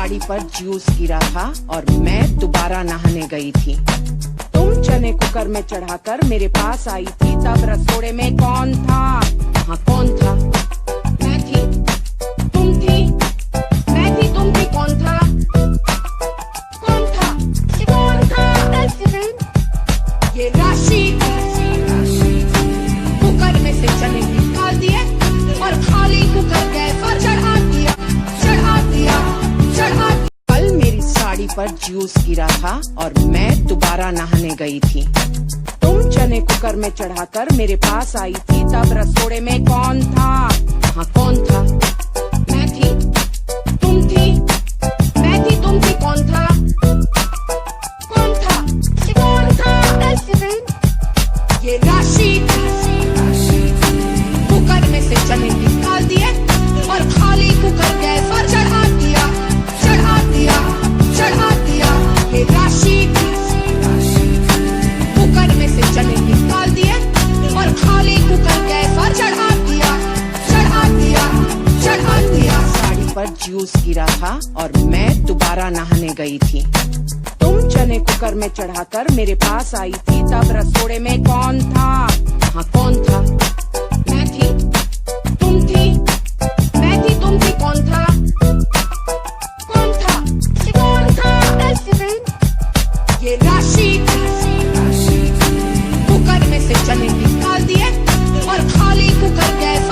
साड़ी पर जूस गिरा था और मैं दोबारा नहाने गई थी। तुम चने कुकर में चढ़ाकर मेरे पास आई थी, तब रसोड़े में कौन था? हाँ कौन था? मैं थी, तुम थी, मैं थी, तुम थी, कौन था? कौन था? कौन था? ये राशि कुकर में से चने निकाल दिए और खाली कुकर गैस पर चढ़ा दिया। कल मेरी साड़ी पर जूस गिरा था और मैं दोबारा नहाने गई थी। तुम चने कुकर में चढ़ाकर मेरे पास आई थी, तब रसोड़े में कौन था? हाँ कौन था? मैं थी, तुम थी, मैं थी, तुम थी, कौन था? कौन था? कौन था? ये राशि कुकर में से चने निकाल दिए और खाली कुकर गैस पर चढ़ा दिया। ये राशि कुकर में से चने निकाल दिए और खाली कुकर गैस पर चढ़ा दिया। साड़ी पर जूस गिरा था और मैं दोबारा नहाने गई थी। तुम चने कुकर में चढ़ाकर मेरे पास आई थी, तब रसोड़े में कौन था? हाँ कौन था? मैं थी, तुम थी, मैं थी, तुम थी, कौन था? कौन था? कौन था? ये राशि कुकर में से चने निकाल दिए और खाली कुकर गैस